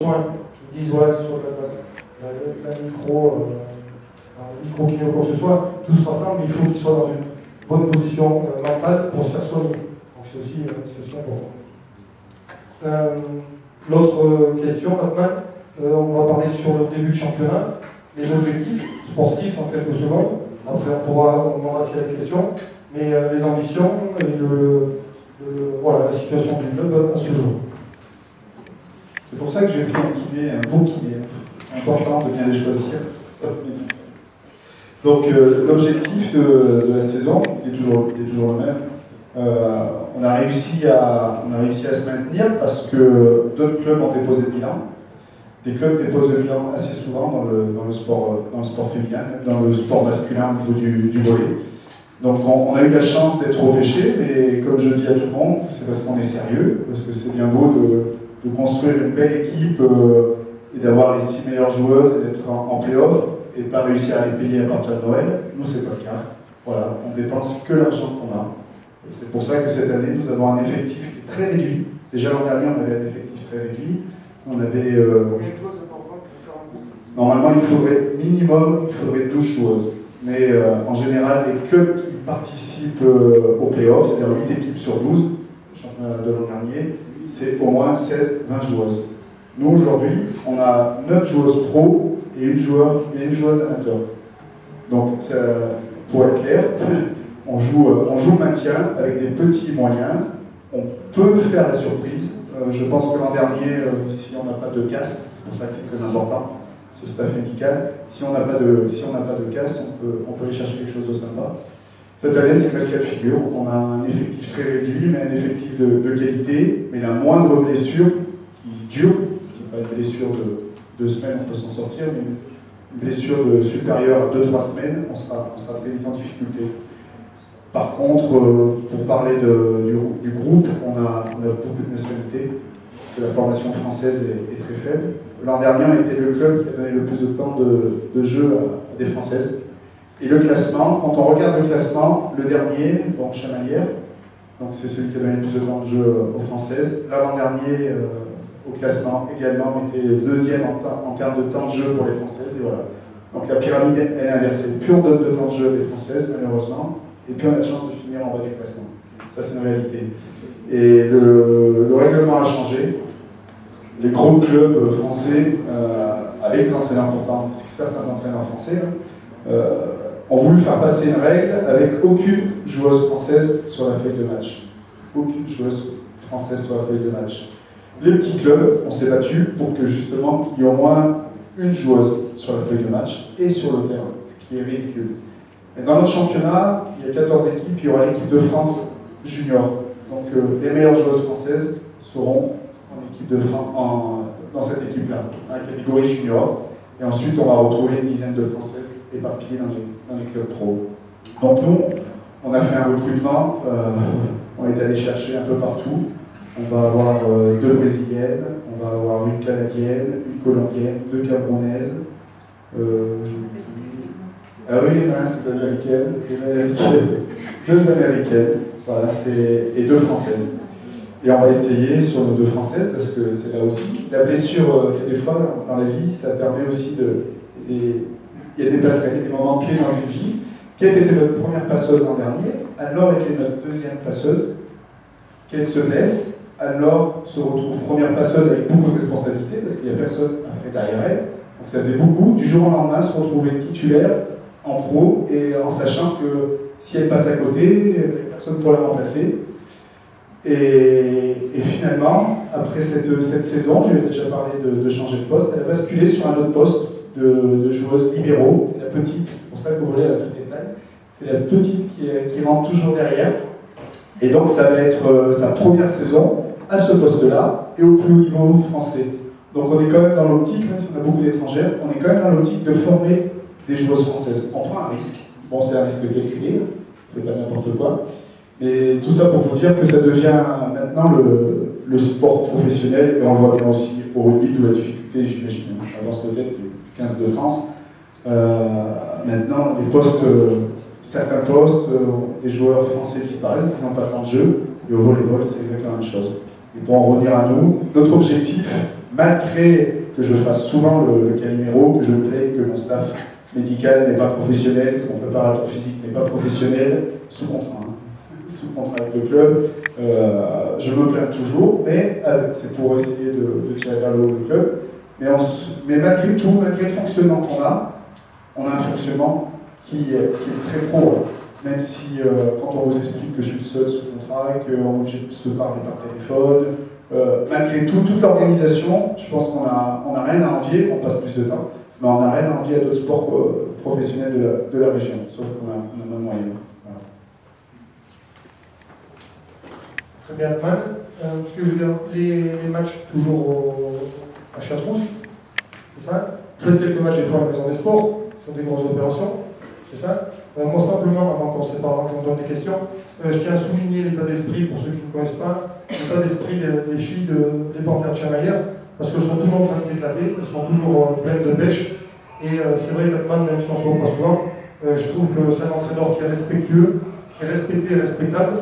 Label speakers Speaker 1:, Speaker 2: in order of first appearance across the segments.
Speaker 1: qui disent ouais, sur la micro, un micro kiné ou quoi que ce soit, tout sera simple, mais il faut qu'il soit dans une bonne position mentale pour se faire soigner. Donc c'est aussi important. L'autre question, Batman, on va parler sur le début de championnat, les objectifs sportifs en quelques secondes. Après on aura s'il y a des questions, mais les ambitions et voilà, la situation du club à ce jour.
Speaker 2: C'est pour ça que j'ai pris un bon kiné, important de bien les choisir. Donc l'objectif de la saison est toujours le même. On a réussi à se maintenir parce que d'autres clubs ont déposé le bilan. Des clubs déposent le bilan assez souvent dans le sport féminin, même dans le sport masculin au niveau du volley. Donc on a eu la chance d'être repêchés, mais comme je dis à tout le monde, c'est parce qu'on est sérieux, parce que c'est bien beau de construire une belle équipe et d'avoir les 6 meilleures joueuses et d'être en play-off et pas réussir à les payer à partir de Noël. Nous, c'est pas le cas. Voilà, on dépense que l'argent qu'on a. Et c'est pour ça que cette année, nous avons un effectif qui est très réduit. Déjà l'an dernier, on avait un effectif très réduit. On avait.
Speaker 1: Combien de joueuses importantes pour faire un groupe ?
Speaker 2: Normalement, il faudrait 12 joueuses. Mais en général, les clubs qui participent au play-off, c'est-à-dire 8 équipes sur 12, le championnat de l'an dernier, c'est au moins 16-20 joueuses. Nous, aujourd'hui, on a 9 joueuses pro et une joueuse amateur. Donc, pour être clair, on joue maintien avec des petits moyens. On peut faire la surprise. Je pense que l'an dernier, si on n'a pas de casse, c'est pour ça que c'est très important, ce staff médical, si on n'a pas de casse, on peut aller chercher quelque chose de sympa. Cette année, c'est le même cas de figure. On a un effectif très réduit, mais un effectif de qualité, mais la moindre blessure qui dure, je ne dis pas une blessure de 2 semaines, on peut s'en sortir, mais une blessure supérieure à 2-3 semaines, on sera très vite en difficulté. Par contre, pour parler du groupe, on a beaucoup de nationalités, parce que la formation française est très faible. L'an dernier, on était le club qui a donné le plus de temps de jeu à des Françaises. Et le classement, quand on regarde le classement, le dernier, bon, Chamalières, donc c'est celui qui a donné le plus de temps de jeu aux Françaises. L'avant-dernier au classement également était le deuxième en termes de temps de jeu pour les Françaises. Et voilà. Donc la pyramide elle est inversée. Plus on donne de temps de jeu des Françaises, malheureusement, et plus on a de chance de finir en bas du classement. Ça, c'est une réalité. Et le règlement a changé. Les gros clubs français, avec des entraîneurs importants, parce que certains entraîneurs français, ont voulu faire passer une règle avec aucune joueuse française sur la feuille de match. Aucune joueuse française sur la feuille de match. Les petits clubs, on s'est battu pour que justement il y ait au moins une joueuse sur la feuille de match et sur le terrain, ce qui est ridicule. Et dans notre championnat, il y a 14 équipes, il y aura l'équipe de France junior. Donc les meilleures joueuses françaises seront en équipe de France, dans cette équipe-là, dans la catégorie junior. Et ensuite, on va retrouver une dizaine de Françaises éparpillées dans les clubs pro. Donc nous, on a fait un recrutement, on est allé chercher un peu partout. On va avoir 2 Brésiliennes, on va avoir une Canadienne, une Colombienne, 2 Camerounaises. Ah oui, c'est américaine, 2 Américaines, voilà, et 2 Françaises. Et on va essayer sur nos 2 Françaises, parce que c'est là aussi. La blessure, il y a des fois dans la vie, ça permet aussi il y a des passerelles, des moments clés dans une vie. Kate était notre première passeuse l'an dernier, Anne-Laure était notre deuxième passeuse. Kate se blesse, Anne-Laure se retrouve première passeuse avec beaucoup de responsabilités, parce qu'il n'y a personne après derrière elle. Donc ça faisait beaucoup, du jour au lendemain, se retrouver titulaire en pro, et en sachant que si elle passe à côté, il n'y a personne pour la remplacer. Et finalement, après cette saison, je lui ai déjà parlé de changer de poste, elle a basculé sur un autre poste de joueuse libéraux. C'est la petite, c'est pour ça que vous voyez la petite détail, c'est la petite qui rentre toujours derrière. Et donc ça va être sa première saison à ce poste-là et au plus haut niveau français. Donc on est quand même dans l'optique, même si on a beaucoup d'étrangères, on est quand même dans l'optique de former des joueuses françaises. On prend un risque, bon c'est un risque calculé, on ne fait pas n'importe quoi. Mais tout ça pour vous dire que ça devient maintenant le sport professionnel, et on le voit bien aussi au rugby, d'où la difficulté, j'imagine, avance peut-être du 15 de France. Maintenant, certains postes, les joueurs français disparaissent, ils n'ont pas de temps de jeu, et au volleyball, c'est exactement la même chose. Et pour en revenir à nous, notre objectif malgré que je fasse souvent le Calimero, que je me plains que mon staff médical n'est pas professionnel, que mon préparateur physique n'est pas professionnel, sous contrat, sous contrat avec le club, je me plains toujours, mais c'est pour essayer de tirer vers le haut le club. Mais malgré tout, malgré le fonctionnement qu'on a, on a un fonctionnement qui est très pro. Même si, quand on vous explique que je suis seul sous contrat et qu'on est obligé de se parler par téléphone, malgré tout, toute l'organisation, je pense qu'on n'a rien à envier, on passe plus de temps, mais on n'a rien à envier à d'autres sports professionnels de la région, sauf qu'on a moins moyen. Voilà.
Speaker 1: Très bien, Atman. Ce que je veux dire, les matchs toujours à Chartreuse, c'est ça? Vous faites quelques matchs des fois à la Maison des Sports, sur des grosses opérations, c'est ça? Moi, simplement, avant qu'on se sépare, qu'on donne des questions, je tiens à souligner l'état d'esprit, pour ceux qui ne connaissent pas, l'état d'esprit des filles des Panthères de Chamaillère, parce qu'elles sont toujours en train de s'éclater, elles sont toujours pleines de pêche. Et c'est vrai qu'Atman, même si on ne se voit pas souvent, je trouve que c'est un entraîneur qui est respectueux, qui est respecté et respectable.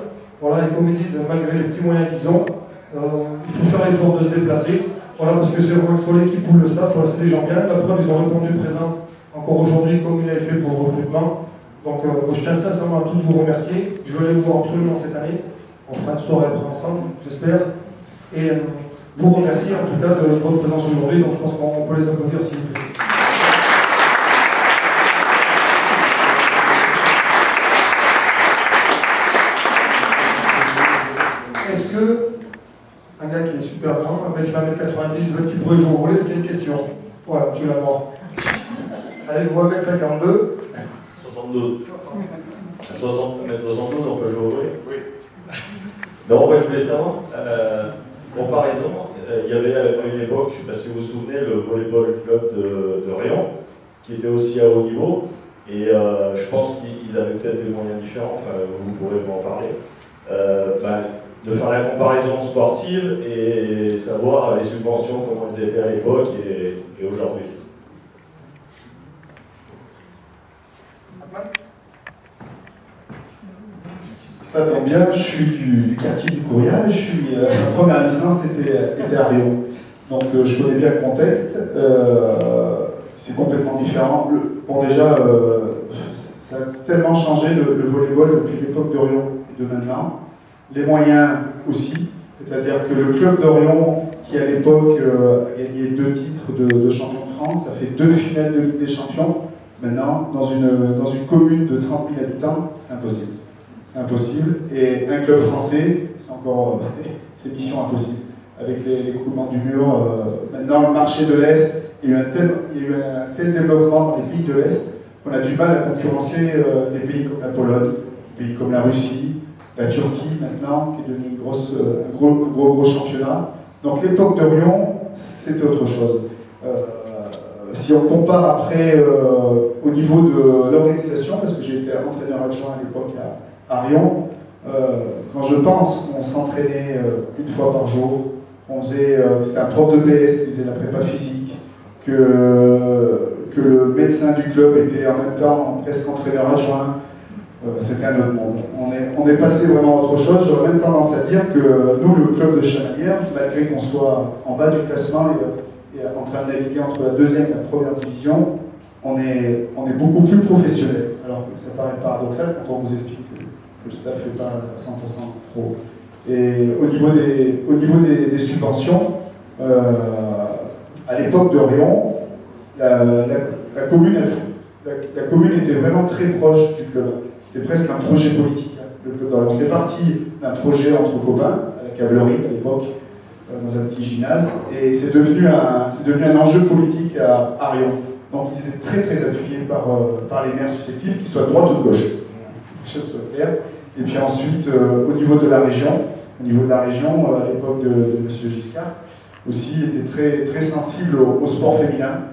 Speaker 1: Voilà, et comme ils disent, malgré les petits moyens qu'ils ont, il faut faire l'effort de se déplacer. Voilà, parce que c'est vraiment sur l'équipe ou le staff, voilà, c'est des gens bien. La preuve, ils ont répondu présent encore aujourd'hui, comme il avait fait pour le recrutement. Donc, je tiens sincèrement à tous vous remercier. Je vais aller vous voir absolument cette année. On fera une soirée après ensemble, j'espère. Et vous remercier en tout cas de votre présence aujourd'hui. Donc, je pense qu'on peut les applaudir s'il vous plaît. Est-ce que un gars qui est super grand, un mec qui fait 1m90, l'autre qui pourrait jouer au volley, est-ce qu'il y a une question? Voilà, monsieur Lamort. Allez, vous 1m52.
Speaker 3: 72. À 72, on peut jouer au volley? Oui. Non, moi je voulais savoir, comparaison, il y avait à une époque, je ne sais pas si vous vous souvenez, le volleyball club de Rion, qui était aussi à haut niveau, et je pense qu'ils avaient peut-être des moyens différents, enfin vous pourrez m'en parler. De faire la comparaison sportive et savoir les subventions, comment elles étaient à l'époque et aujourd'hui.
Speaker 2: Ça tombe bien, je suis du quartier du Courriage, ma première licence était à Rion. Donc je connais bien le contexte, c'est complètement différent. Bon déjà, ça a tellement changé le volleyball depuis l'époque de Rion et de maintenant. Les moyens aussi, c'est-à-dire que le club d'Orion, qui à l'époque a gagné 2 titres de champion de France, a fait 2 finales de Ligue des Champions, maintenant, dans une commune de 30 000 habitants, c'est impossible. C'est impossible. Et un club français, c'est encore c'est mission impossible. Avec l'écroulement du mur, maintenant le marché de l'Est, il y a eu un tel développement dans les pays de l'Est qu'on a du mal à concurrencer des pays comme la Pologne, des pays comme la Russie, la Turquie maintenant, qui est devenue un gros championnat. Donc l'époque de Rion, c'était autre chose. Si on compare après au niveau de l'organisation, parce que j'ai été entraîneur adjoint à l'époque à Rion, quand je pense qu'on s'entraînait une fois par jour, c'était un prof de PS qui faisait la prépa physique, que le médecin du club était en même temps presque entraîneur adjoint, c'était un autre monde. On est passé vraiment à autre chose. J'aurais même tendance à dire que nous, le club de Chamaillère, malgré qu'on soit en bas du classement et en train de naviguer entre la 2e et la 1re division, on est beaucoup plus professionnel. Alors que ça paraît paradoxal quand on vous explique que le staff n'est pas à 100% pro. Et au niveau des subventions, à l'époque de Rion, la commune était vraiment très proche du club. C'était presque un projet politique, le club d'Orion. C'est parti d'un projet entre copains, à la Cablerie à l'époque, dans un petit gymnase, et c'est devenu un enjeu politique à Rion. Donc ils étaient très appuyés par les maires successifs, qu'ils soient de droite ou de gauche. Que les choses soient claires. Et puis ensuite, au niveau de la région, à l'époque de M. Giscard, aussi était très sensible au sport féminin.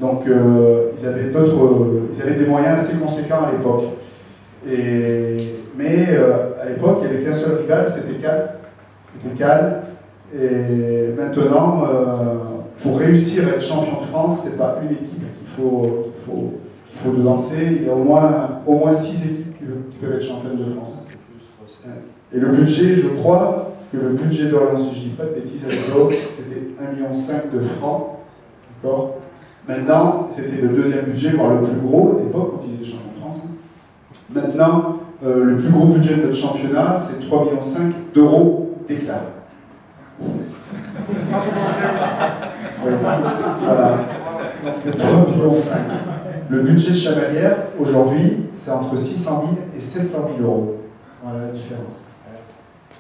Speaker 2: Donc ils avaient des moyens assez conséquents à l'époque. Mais à l'époque, il n'y avait qu'un seul rival, c'était Cal. Et maintenant, pour réussir à être champion de France, ce n'est pas une équipe qu'il faut devancer. Il y a au moins 6 équipes qui peuvent être championnes de France. Et le budget, je crois, que le budget d'Orient, si je ne dis pas de bêtises à l'époque, c'était 1,5 million de francs. D'accord. Maintenant, c'était le deuxième budget, voire le plus gros à l'époque, quand ils étaient champions de France. Maintenant, le plus gros budget de notre championnat, c'est 3,5 millions d'euros déclarés. Voilà. 3,5 millions. Le budget de Chamalières, aujourd'hui, c'est entre 600 000 et 700 000 euros. Voilà la différence.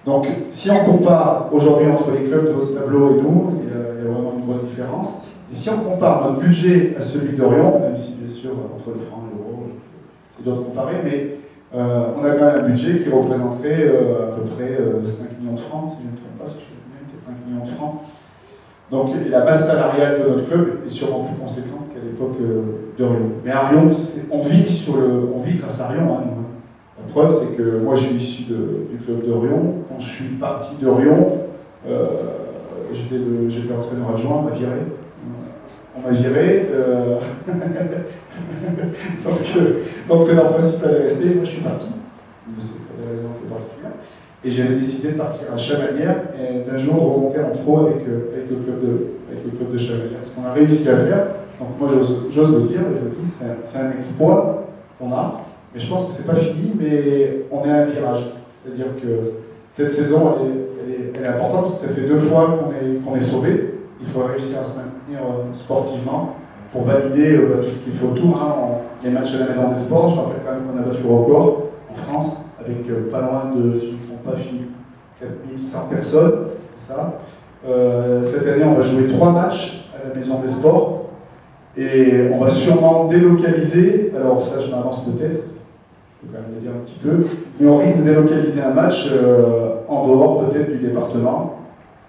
Speaker 2: Donc, si on compare aujourd'hui entre les clubs de haut tableau et nous, il y a vraiment une grosse différence. Et si on compare notre budget à celui d'Orient, même si bien sûr entre le franc et l'euro, c'est dur de comparer, mais on a quand même un budget qui représenterait à peu près 5 millions de francs, si je ne me trompe pas, si je me trompe, peut-être 5 millions de francs. Donc la masse salariale de notre club est sûrement plus conséquente qu'à l'époque d'Orient. Mais à Rion, on vit grâce à Rion. Hein, nous. La preuve, c'est que moi je suis issu du club de Rion. Quand je suis parti de Rion, j'étais entraîneur adjoint, on m'a viré. On m'a viré. Donc l'entraîneur principal est resté, moi je suis parti. C'est pour des raisons un peu particulières. Et j'avais décidé de partir à Chamalières et d'un jour de remonter en pro avec le club de Chamalières. Ce qu'on a réussi à faire, donc moi j'ose le dire, et je le dis, c'est un exploit qu'on a, mais je pense que c'est pas fini, mais on est à un virage. C'est-à-dire que cette saison, elle est importante parce que ça fait 2 fois qu'on est sauvé. Il faut réussir à se maintenir sportivement pour valider tout ce qui est fait autour. Hein, les matchs à la Maison des Sports, je rappelle quand même qu'on a battu le record en France, avec pas loin de, si je ne me trompe pas, 4100 personnes, c'est ça. Cette année, on va jouer 3 matchs à la Maison des Sports, et on va sûrement délocaliser, alors ça je m'avance peut-être, je peux quand même le dire un petit peu, mais on risque de délocaliser un match en dehors peut-être du département,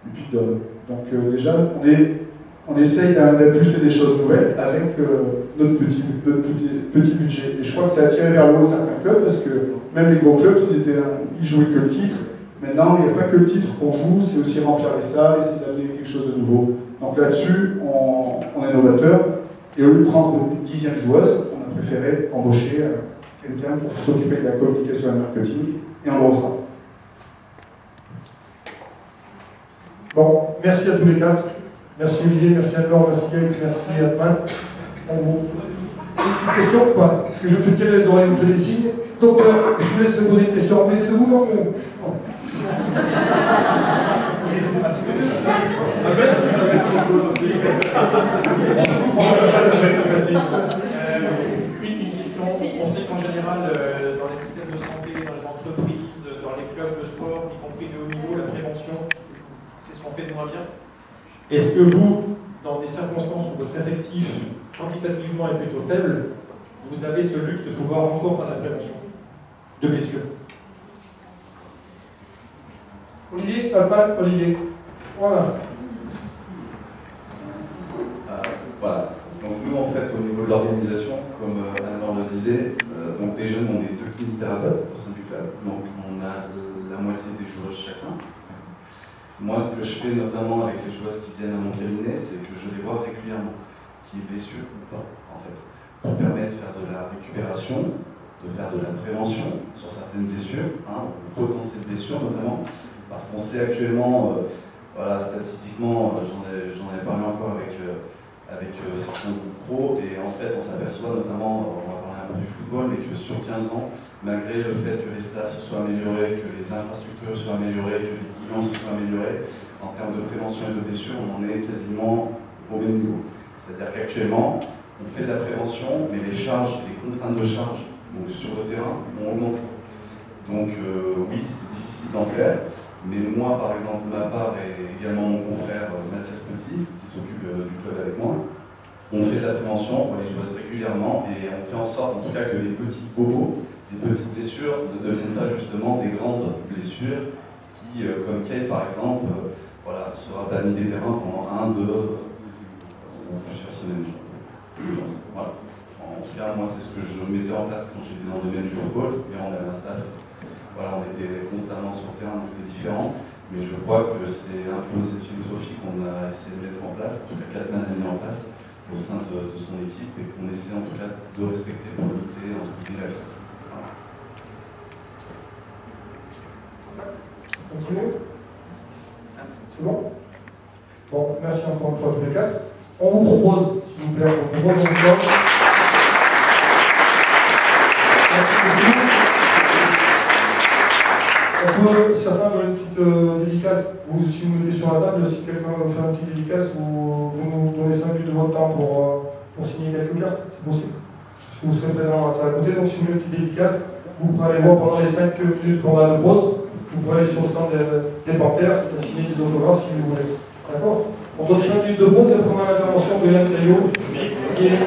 Speaker 2: du Puy-de-Dôme. Donc déjà, on essaye d'impulser des choses nouvelles avec notre petit budget. Et je crois que ça a attiré vers le haut certains clubs, parce que même les gros clubs, ils jouaient que le titre. Maintenant, il n'y a pas que le titre qu'on joue, c'est aussi remplir les salles, essayer d'amener quelque chose de nouveau. Donc là-dessus, on est novateur. Et au lieu de prendre une 10e joueuse, on a préféré embaucher quelqu'un pour s'occuper de la communication et du marketing, et on le ressent.
Speaker 1: Bon, merci à tous les 4. Merci Olivier, merci Anne-Laure, merci Gaël, merci Atman. Une question ou pas? Parce que je peux tirer les oreilles, vous faites des signes. Donc, je vous laisse me poser une question. Mais de vous, non,
Speaker 4: Une question. On sait qu'en général, dans les systèmes de santé, dans les entreprises, dans les clubs de sport, y compris de haut niveau, la prévention, c'est ce qu'on fait de moins bien. Est-ce que vous, dans des circonstances où votre effectif quantitativement est plutôt faible, vous avez ce luxe de pouvoir encore faire la prévention de blessures?
Speaker 1: Olivier, Atman, Olivier. Voilà.
Speaker 5: Voilà. Donc nous, en fait, au niveau de l'organisation, comme Anne-Laure le disait, donc déjà, nous, on est 2 kinésithérapeutes au sein du club. Donc on a la moitié des joueuses chacun. Moi, ce que je fais notamment avec les joueuses qui viennent à mon cabinet, c'est que je les vois régulièrement, qui est blessure ou pas, en fait, pour permettre de faire de la récupération, de faire de la prévention sur certaines blessures, hein, potentielles blessures notamment, parce qu'on sait actuellement, voilà, statistiquement, j'en ai parlé encore avec certains groupes pros, et en fait, on s'aperçoit notamment, on va parler un peu du football, mais que sur 15 ans, malgré le fait que les stats se soient améliorés, que les infrastructures soient améliorées, que les clients se soient améliorés, en termes de prévention et de blessures, on en est quasiment au même niveau. C'est-à-dire qu'actuellement, on fait de la prévention, mais les charges, les contraintes de charge, donc sur le terrain, ont augmenté. Donc oui, c'est difficile d'en faire, mais moi, par exemple, de ma part, et également mon confrère Mathias Petit, qui s'occupe du club avec moi, on fait de la prévention, on les joue régulièrement, et on fait en sorte, en tout cas, que les petits bobos, les petites blessures ne deviennent pas justement des grandes blessures qui, comme Kate par exemple, voilà, sera banni des terrains pendant 1, 2 ou plusieurs semaines. Voilà. En tout cas, moi, c'est ce que je mettais en place quand j'étais dans le domaine du football, et on avait un staff. Voilà, on était constamment sur le terrain, donc c'était différent. Mais je crois que c'est un peu cette philosophie qu'on a essayé de mettre en place, en tout cas Catman a mis en place au sein de son équipe, et qu'on essaie en tout cas de respecter pour lutter entre guillemets la classe.
Speaker 1: Continuez. Bon, merci encore une fois à tous les quatre. On vous propose, s'il vous plaît, on vous propose encore. Merci beaucoup. Certains veulent une petite dédicace. Vous, si vous mettez sur la table, si quelqu'un veut faire une petite dédicace, vous nous donnez 5 minutes de votre temps pour signer quelques cartes, c'est possible. Parce que vous serez présent à ça à côté, donc si vous voulez une petite dédicace, vous pourrez aller voir pendant les 5 minutes qu'on a de pause. Vous pouvez aller sur le stand des panthères et signer des autographes si vous voulez. D'accord? On donne 5 minutes de pause et la première intervention de Yann Caillot, qui est